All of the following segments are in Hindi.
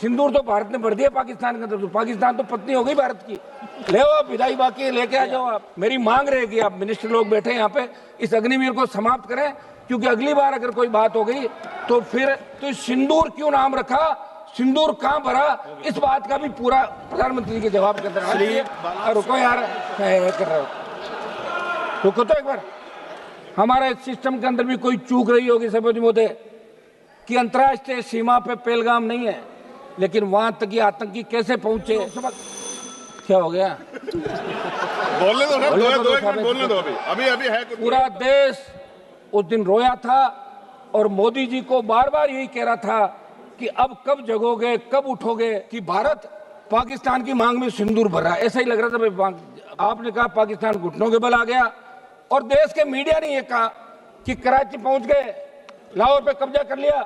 सिंदूर तो भारत ने भर दिया पाकिस्तान के अंदर, तो पाकिस्तान तो पत्नी हो गई भारत की। ले आओ विदाई बाकी लेके आ जाओ आप। मेरी मांग रहेगी, आप मिनिस्टर लोग बैठे यहाँ पे, इस अग्निवीर को समाप्त करें, क्योंकि अगली बार अगर कोई बात हो गई तो फिर तो सिंदूर क्यों नाम रखा, सिंदूर कहाँ भरा, इस बात का भी पूरा प्रधानमंत्री के जवाब के अंदर। रुको यार, कर रहे हो, रुको तो एक बार। हमारे सिस्टम के अंदर भी कोई चूक रही होगी सभापति महोदय कि अंतर्राष्ट्रीय सीमा पे पहलगाम नहीं है, लेकिन वहां तक ये आतंकी कैसे पहुंचे। क्या हो गया? बोलने दो सर, बोलने दो अभी है कुछ। पूरा देश उस दिन रोया था और मोदी जी को बार बार यही कह रहा था कि अब कब जगोगे, कब उठोगे कि भारत पाकिस्तान की मांग में सिंदूर भर रहा है। ऐसा ही लग रहा था भाई। आपने कहा पाकिस्तान घुटनों के बल आ गया, और देश के मीडिया ने यह कहा कि कराची पहुंच गए, लाहौर पे कब्जा कर लिया,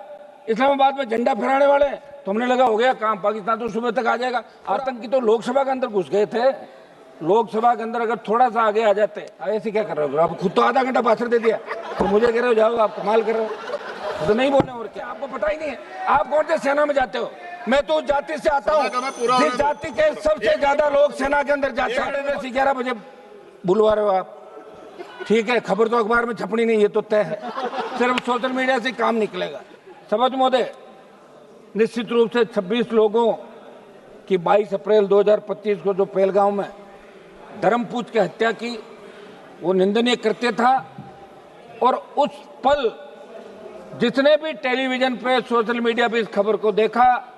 इस्लामाबाद में झंडा फहराने वाले। तो हमने लगा हो गया काम, पाकिस्तान तो सुबह तक आ जाएगा। आतंकी तो लोकसभा के अंदर घुस गए थे। लोकसभा के अंदर अगर थोड़ा सा आगे आ जाते, ऐसे क्या कर रहे हो आप? खुद तो आधा घंटा भाषण दे दिया, तो मुझे कह रहे हो जाओ, आप कमाल कर रहे हो। तो नहीं बोले और क्या? आपको पता ही नहीं है आप कौन से सेना में जाते हो। मैं तो जाति से आता हूँ, जिस जाति के सबसे ज्यादा लोग सेना के अंदर जाते हैं। 11 बजे बुलवा रहे हो आप, ठीक है, खबर तो अखबार में छपनी नहीं, ये तो तय है, सिर्फ सोशल मीडिया से काम निकलेगा। सभापति महोदय, निश्चित रूप से 26 लोगों की 22 अप्रैल 2025 को जो पहलगांव में धर्मपूछ के हत्या की, वो निंदनीय कृत्य था। और उस पल जिसने भी टेलीविजन पे, सोशल मीडिया पे इस खबर को देखा,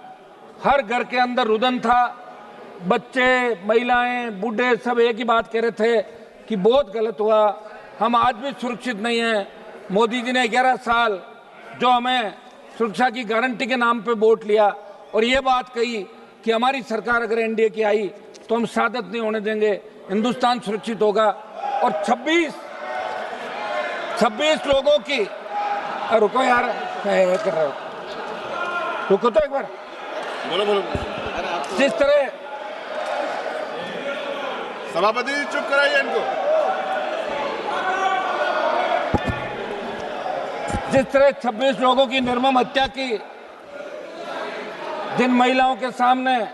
हर घर के अंदर रुदन था। बच्चे, महिलाएं, बूढ़े सब एक ही बात कह रहे थे कि बहुत गलत हुआ, हम आज भी सुरक्षित नहीं हैं। मोदी जी ने 11 साल जो हमें सुरक्षा की गारंटी के नाम पे वोट लिया और ये बात कही कि हमारी सरकार अगर एनडीए की आई तो हम शहादत नहीं होने देंगे, हिंदुस्तान सुरक्षित होगा। और 26 लोगों की, रुको यार, कर रहे हो, रुको तो एक बार। बोलो। जिस तरह सभापति जी चुप कराइए इनको। जिस तरह 26 लोगों की निर्मम हत्या की, जिन महिलाओं के सामने,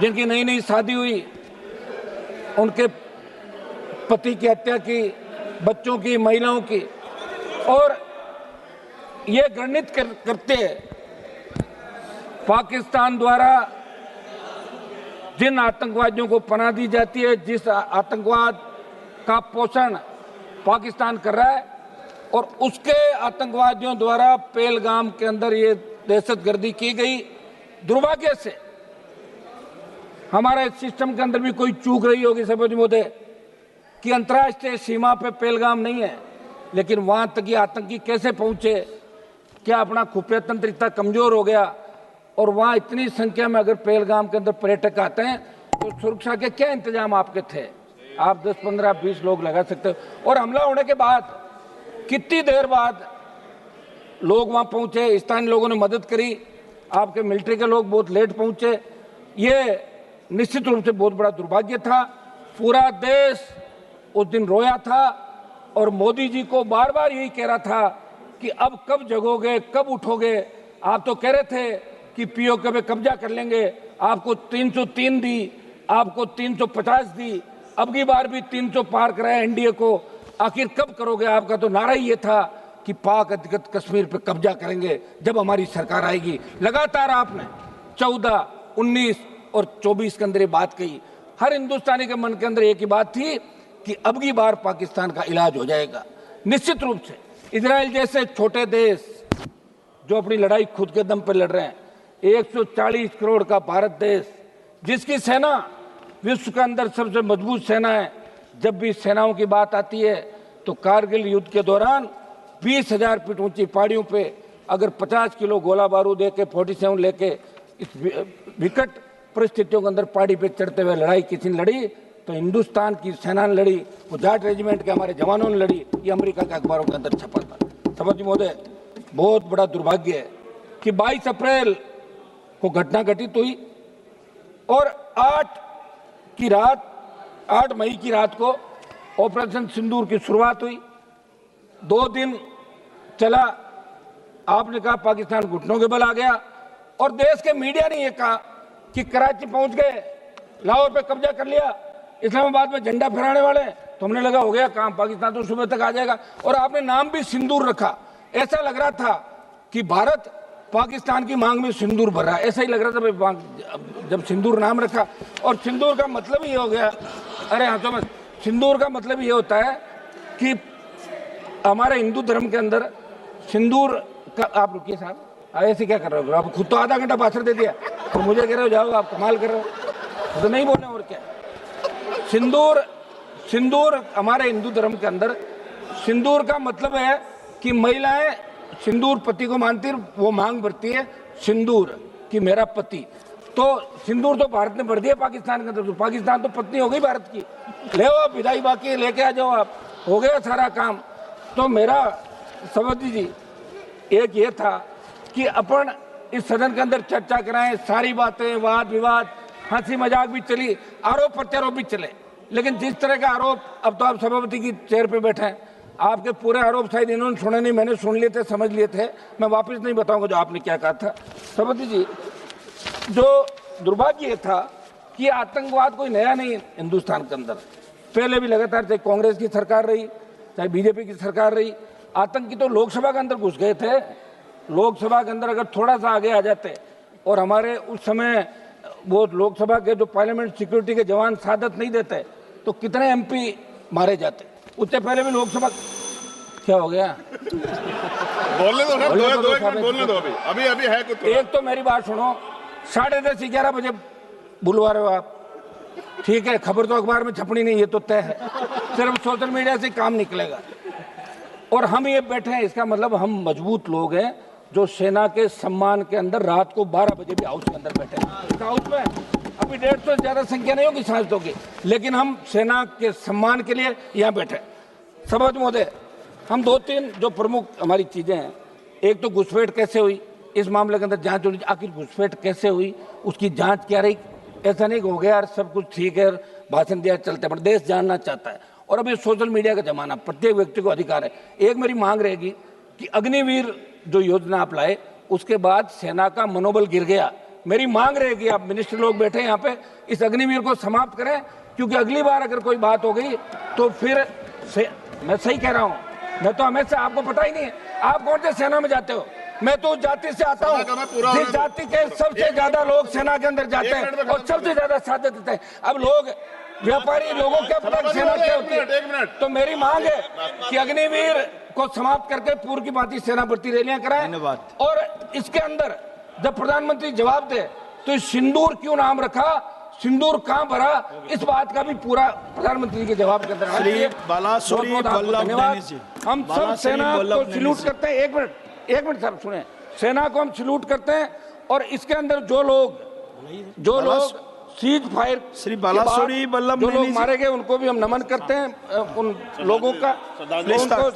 जिनकी नई नई शादी हुई, उनके पति की हत्या की, बच्चों की, महिलाओं की, और ये घृणित करते पाकिस्तान द्वारा जिन आतंकवादियों को पनाह दी जाती है, जिस आतंकवाद का पोषण पाकिस्तान कर रहा है, और उसके आतंकवादियों द्वारा पहलगाम के अंदर ये दहशतगर्दी की गई। दुर्भाग्य से हमारे सिस्टम के अंदर भी कोई चूक रही होगी सभापति महोदय कि अंतर्राष्ट्रीय सीमा पे पहलगाम नहीं है, लेकिन वहां तक ये आतंकी कैसे पहुंचे। क्या अपना खुफिया तंत्र इतना कमजोर हो गया? और वहां इतनी संख्या में अगर पहलगाम के अंदर पर्यटक आते हैं तो सुरक्षा के क्या इंतजाम आपके थे? आप 10, 15, 20 लोग लगा सकते हो। और हमला होने के बाद कितनी देर बाद लोग वहां पहुंचे, स्थानीय लोगों ने मदद करी, आपके मिलिट्री के लोग बहुत लेट पहुंचे। ये निश्चित रूप से बहुत बड़ा दुर्भाग्य था। पूरा देश उस दिन रोया था और मोदी जी को बार बार यही कह रहा था कि अब कब जगोगे, कब उठोगे। आप तो कह रहे थे कि पीओके पे कब्जा कर लेंगे, आपको 303 दी, आपको 350 दी, अब की बार भी 300 पार कराया एनडीए को। आखिर कब करोगे? आपका तो नारा ही ये था कि पाक अधिकृत कश्मीर पे कब्जा करेंगे जब हमारी सरकार आएगी। लगातार आपने 14, 19 और 24 के अंदर ये बात कही। हर हिंदुस्तानी के मन के अंदर एक ही बात थी कि अब की बार पाकिस्तान का इलाज हो जाएगा। निश्चित रूप से इजराइल जैसे छोटे देश जो अपनी लड़ाई खुद के दम पर लड़ रहे हैं, 140 करोड़ का भारत देश, जिसकी सेना विश्व के अंदर सबसे मजबूत सेना है। जब भी सेनाओं की बात आती है तो कारगिल युद्ध के दौरान 20,000 फीट ऊंची पहाड़ियों पे अगर 50 किलो गोला बारूद लेके 47 लेके इस विकट परिस्थितियों के अंदर पहाड़ी पे चढ़ते हुए लड़ाई किसी ने लड़ी तो हिंदुस्तान की सेना ने लड़ी, वो जाट रेजिमेंट के हमारे जवानों ने लड़ी। ये अमेरिका के अखबारों के अंदर छपा था। सभापति महोदय, बहुत बड़ा दुर्भाग्य है कि 22 अप्रैल को घटना घटित हुई और 8 मई की रात को ऑपरेशन सिंदूर की शुरुआत हुई। 2 दिन चला। आपने कहा पाकिस्तान घुटनों के बल आ गया और देश के मीडिया ने यह कहा कि कराची पहुंच गए, लाहौर पे कब्जा कर लिया, इस्लामाबाद में झंडा फहराने वाले, तो हमने लगा हो गया काम, पाकिस्तान तो सुबह तक आ जाएगा। और आपने नाम भी सिंदूर रखा, ऐसा लग रहा था कि भारत पाकिस्तान की मांग में सिंदूर भर रहा है, ऐसा ही लग रहा था भाई जब सिंदूर नाम रखा। और सिंदूर का मतलब ये हो गया, अरे हाँ तो सिंदूर का मतलब ये होता है कि हमारे हिंदू धर्म के अंदर सिंदूर का, आप रुकिए साहब, ऐसे क्या कर रहे हो आप, खुद तो आधा घंटा भाषण दे दिया तो मुझे कह रहे हो जाओ, आप कमाल कर रहे हो, तो नहीं बोलना और क्या। सिंदूर हमारे हिंदू धर्म के अंदर सिंदूर का मतलब है कि महिलाएं सिंदूर पति को मानती है, वो मांग भरती है सिंदूर कि मेरा पति। तो सिंदूर तो भारत ने भर दिया पाकिस्तान के अंदर, तो पाकिस्तान तो पत्नी हो गई भारत की, ले आओ विदाई बाकी लेके आ जाओ आप, हो गया सारा काम। तो मेरा सभापति जी एक ये था कि अपन इस सदन के अंदर चर्चा कराएं, सारी बातें, वाद विवाद, हंसी मजाक भी चली, आरोप प्रत्यारोप भी चले, लेकिन जिस तरह का आरोप, अब तो आप सभापति की चेयर पे बैठे हैं, आपके पूरे आरोप शायद इन्होंने सुने नहीं, मैंने सुन लिए थे, समझ लिए थे, मैं वापस नहीं बताऊंगा जो आपने क्या कहा था। सभापति जी, जो दुर्भाग्य ये था कि आतंकवाद कोई नया नहीं है हिंदुस्तान के अंदर, पहले भी लगातार चाहे कांग्रेस की सरकार रही चाहे बीजेपी की सरकार रही, आतंकी तो लोकसभा के अंदर घुस गए थे। लोकसभा के अंदर अगर थोड़ा सा आगे आ जाते और हमारे उस समय वो लोकसभा के जो पार्लियामेंट सिक्योरिटी के जवान सादत नहीं देते तो कितने एमपी मारे जाते। उससे पहले भी लोकसभा, क्या हो गया, बोलने दो सर, दो एक मिनट बोलने दो, अभी है कुछ। एक तो मेरी बात सुनो, 10:30 11 बजे बुलवा रहे हो आप, ठीक है, खबर तो अखबार में छपनी नहीं, ये तो तय है, सिर्फ सोशल मीडिया से काम निकलेगा। और हम ये बैठे हैं, इसका मतलब हम मजबूत लोग हैं जो सेना के सम्मान के अंदर रात को 12 बजे भी हाउस के अंदर बैठे हैं। इस हाउस में अभी 150 से ज्यादा संख्या नहीं होगी सांसदों की, लेकिन हम सेना के सम्मान के लिए यहाँ बैठे। सभापति महोदय, हम 2-3 जो प्रमुख हमारी चीजें हैं, एक तो घुसपैठ कैसे हुई, इस मामले के अंदर जांच होनी, आखिर घुसपैठ कैसे हुई, उसकी जांच क्या रही। ऐसा नहीं हो गया यार सब कुछ ठीक है, भाषण दिया चलते, पर देश जानना चाहता है। और अभी सोशल मीडिया का जमाना, प्रत्येक व्यक्ति को अधिकार है। एक मेरी मांग रहेगी कि अग्निवीर जो योजना आप लाए, उसके बाद सेना का मनोबल गिर गया, मेरी मांग रहेगी, आप मिनिस्टर लोग बैठे यहाँ पे, इस अग्निवीर को समाप्त करें, क्योंकि अगली बार अगर कोई बात हो गई तो फिर मैं सही कह रहा हूँ, मैं तो हमेशा, आपको पता ही नहीं है, आप कौन से सेना में जाते हो, मैं तो जाति से आता हूँ, जिस जाति के सबसे ज्यादा लोग सेना के अंदर जाते हैं और सबसे ज्यादा साथ देते हैं। अब लोग व्यापारी लोगों क्या पता सेना क्या होती है। तो मेरी मांग है कि अग्निवीर को समाप्त करके पूर्व की भांति सेना भर्ती रैलियां कराएं, और इसके अंदर जब प्रधानमंत्री जवाब दे तो सिंदूर क्यों नाम रखा, सिंदूर कहां भरा, इस बात का भी पूरा प्रधानमंत्री के जवाब के अंदर धन्यवाद। हम सब सेना को सैल्यूट करते हैं। एक मिनट साहब सुने, सेना को हम सैल्यूट करते हैं, और इसके अंदर जो लोग सीज फायर श्री बालासुरी जो लोग मारे गए उनको भी हम नमन करते हैं, उन लोगों का, उनको